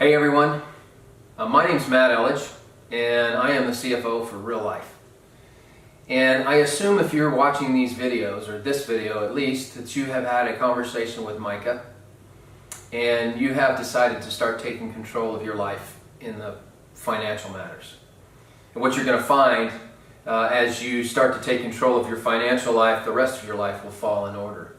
Hey everyone, my name's Matt Elledge and I am the CFO for Real Life. And I assume if you're watching these videos, or this video at least, that you have had a conversation with Micah and you have decided to start taking control of your life in the financial matters. And what you're going to find as you start to take control of your financial life, the rest of your life will fall in order.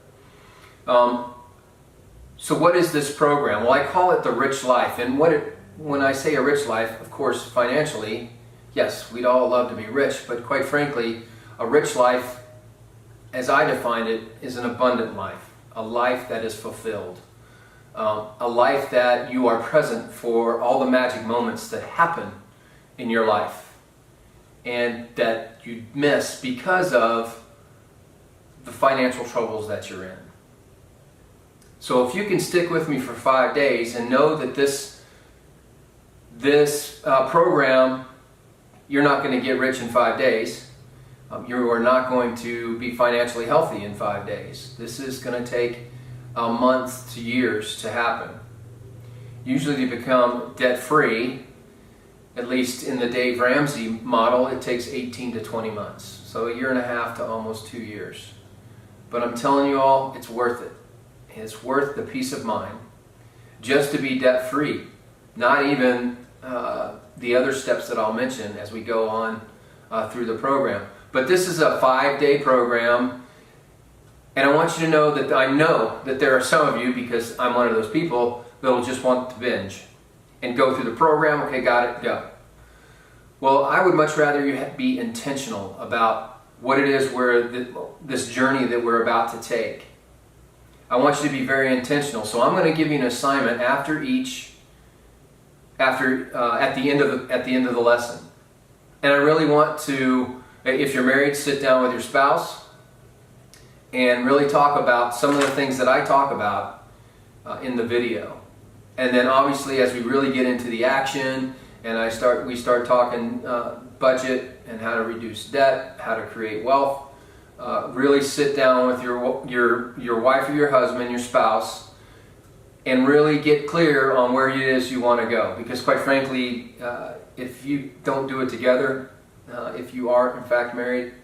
So what is this program? Well, I call it the Rich Life. And when I say a rich life, of course, financially, yes, we'd all love to be rich, but quite frankly, a rich life, as I define it, is an abundant life, a life that is fulfilled, a life that you are present for all the magic moments that happen in your life and that you miss because of the financial troubles that you're in. So if you can stick with me for 5 days and know that this program, you're not going to get rich in 5 days. You are not going to be financially healthy in 5 days. This is going to take months to years to happen. Usually to become debt-free, at least in the Dave Ramsey model, it takes 18 to 20 months. So 1.5 years to almost 2 years. But I'm telling you all, it's worth it. It's worth the peace of mind just to be debt-free, not even the other steps that I'll mention as we go on through the program. But this is a 5-day program, and I want you to know that I know that there are some of you, because I'm one of those people, that will just want to binge and go through the program. Okay, got it, go. Well, I would much rather you be intentional about what it is this journey that we're about to take. I want you to be very intentional. So I'm going to give you an assignment at the end of the lesson. And I really want to, if you're married, sit down with your spouse and really talk about some of the things that I talk about in the video. And then obviously as we really get into the action and we start talking budget and how to reduce debt, how to create wealth. Really sit down with your wife or your husband, your spouse, and really get clear on where it is you want to go. Because quite frankly, if you don't do it together, if you are in fact married,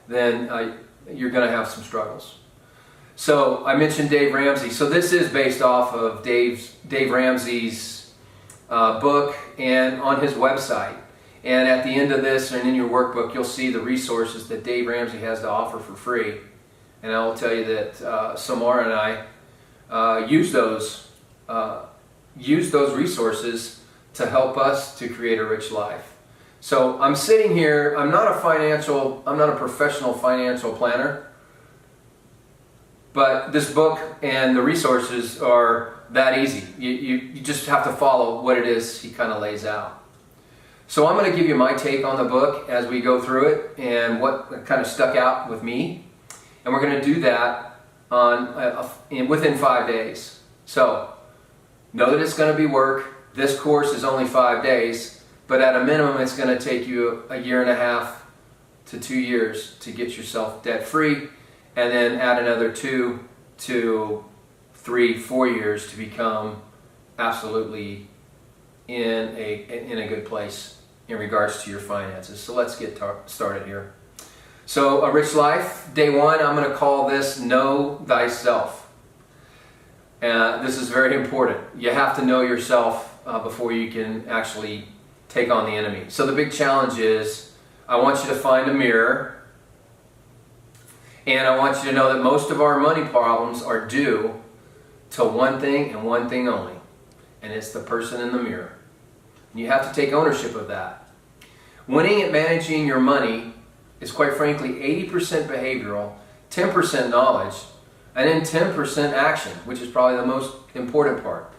then you're going to have some struggles. So I mentioned Dave Ramsey. So this is based off of Dave Ramsey's book and on his website. And at the end of this and in your workbook, you'll see the resources that Dave Ramsey has to offer for free. And I will tell you that Samara and I use those resources to help us to create a rich life. So I'm sitting here, I'm not a professional financial planner, but this book and the resources are that easy. You just have to follow what it is he kind of lays out. So I'm going to give you my take on the book as we go through it and what kind of stuck out with me. And we're going to do that within 5 days. So know that it's going to be work. This course is only 5 days, but at a minimum it's going to take you 1.5 years to 2 years to get yourself debt-free, and then add another 2 to 3, 4 years to become absolutely in a good place in regards to your finances. So let's get started here. So a rich life, day 1, I'm going to call this Know Thyself. This is very important. You have to know yourself before you can actually take on the enemy. So the big challenge is, I want you to find a mirror, and I want you to know that most of our money problems are due to one thing and one thing only, and it's the person in the mirror. You have to take ownership of that. Winning at managing your money is quite frankly 80% behavioral, 10% knowledge, and then 10% action, which is probably the most important part.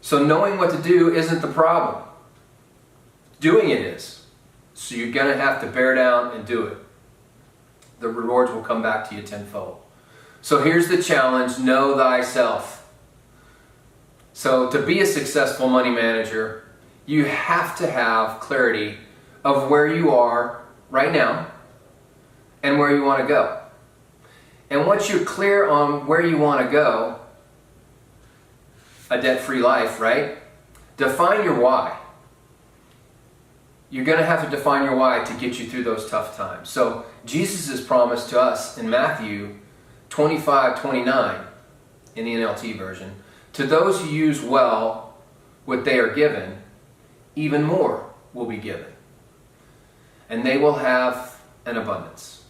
So knowing what to do isn't the problem. Doing it is. So you're going to have to bear down and do it. The rewards will come back to you tenfold. So here's the challenge: know thyself. So to be a successful money manager, you have to have clarity of where you are right now and where you want to go. And once you're clear on where you want to go, a debt-free life, right? Define your why. You're going to have to define your why to get you through those tough times. So Jesus' promise to us in Matthew 25:29 in the NLT version, to those who use well what they are given, even more will be given, and they will have an abundance.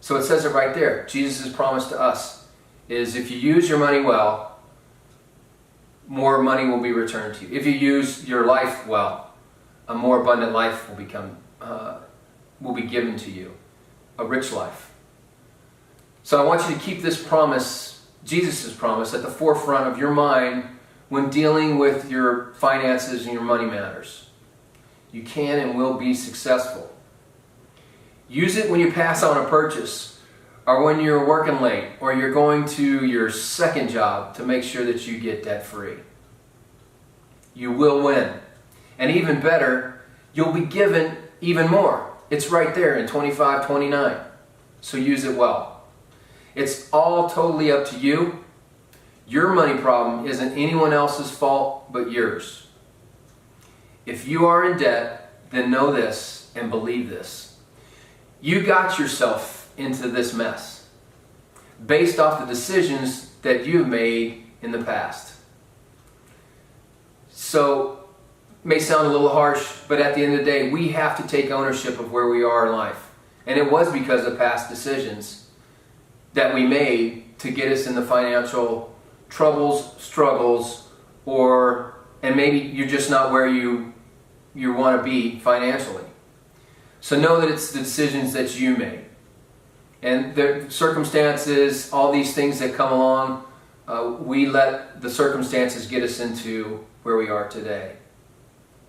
So it says it right there. Jesus' promise to us is if you use your money well, more money will be returned to you. If you use your life well, a more abundant life will be given to you, a rich life. So I want you to keep this promise, Jesus' promise, at the forefront of your mind when dealing with your finances and your money matters. You can and will be successful. Use it when you pass on a purchase, or when you're working late, or you're going to your second job to make sure that you get debt-free. You will win. And even better, you'll be given even more. It's right there in 25:29. So use it well. It's all totally up to you. Your money problem isn't anyone else's fault but yours. If you are in debt, then know this and believe this. You got yourself into this mess based off the decisions that you've made in the past. So, may sound a little harsh, but at the end of the day, we have to take ownership of where we are in life. And it was because of past decisions that we made to get us in the financial troubles, struggles, and maybe you're just not where you want to be financially. So know that it's the decisions that you made. And the circumstances, all these things that come along, we let the circumstances get us into where we are today.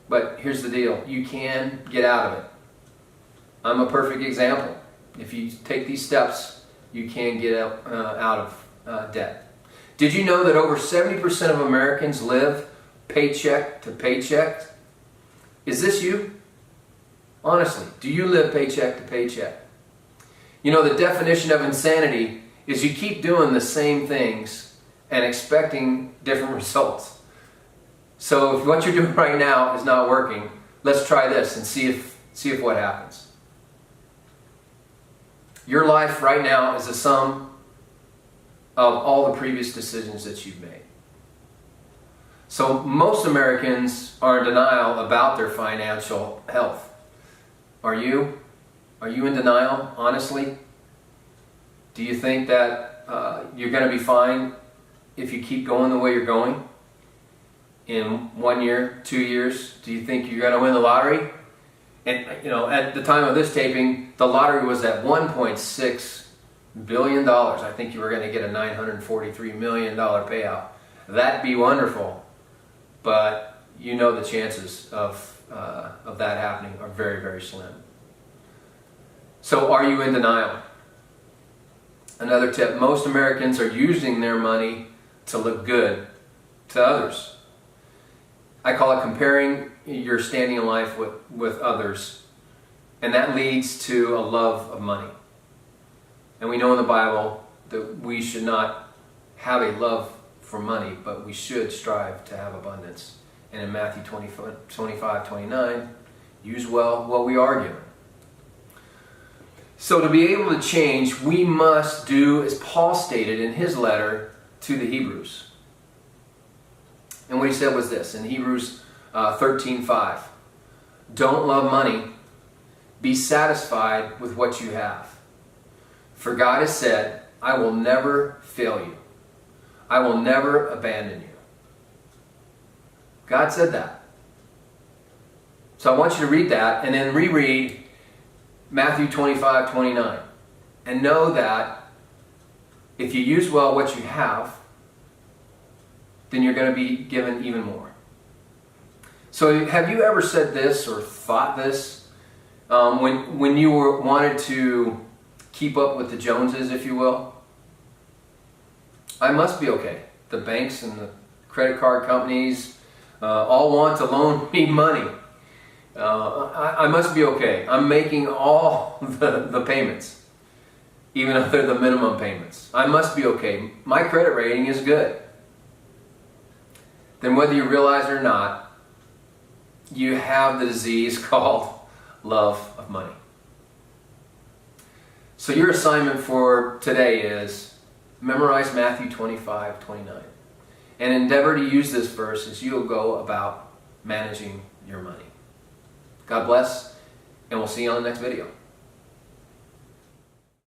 But here's the deal. You can get out of it. I'm a perfect example. If you take these steps, you can get out of debt. Did you know that over 70% of Americans live paycheck to paycheck? Is this you? Honestly, do you live paycheck to paycheck? You know, the definition of insanity is you keep doing the same things and expecting different results. So if what you're doing right now is not working, let's try this and see if what happens. Your life right now is a sum of all the previous decisions that you've made. So most Americans are in denial about their financial health. Are you? Are you in denial, honestly? Do you think that you're going to be fine if you keep going the way you're going? In 1 year, 2 years, do you think you're going to win the lottery? And, at the time of this taping, the lottery was at $1.6 billion. I think you were going to get a $943 million payout. That'd be wonderful. But the chances of that happening are very, very slim. So are you in denial? Another tip, most Americans are using their money to look good to others. I call it comparing your standing in life with others. And that leads to a love of money. And we know in the Bible that we should not have a love for money, but we should strive to have abundance. And in Matthew 25:29, use well what we are given. So to be able to change, we must do as Paul stated in his letter to the Hebrews. And what he said was this, in Hebrews 13:5. Don't love money. Be satisfied with what you have. For God has said, I will never fail you. I will never abandon you. God said that. So I want you to read that and then reread Matthew 25:29. And know that if you use well what you have, then you're going to be given even more. So have you ever said this or thought this when you wanted to keep up with the Joneses, if you will? I must be okay. The banks and the credit card companies all want to loan me money. I must be okay. I'm making all the payments, even if they're the minimum payments. I must be okay. My credit rating is good. then whether you realize it or not, you have the disease called love of money. So your assignment for today is memorize Matthew 25:29 and endeavor to use this verse as you'll go about managing your money. God bless, and we'll see you on the next video.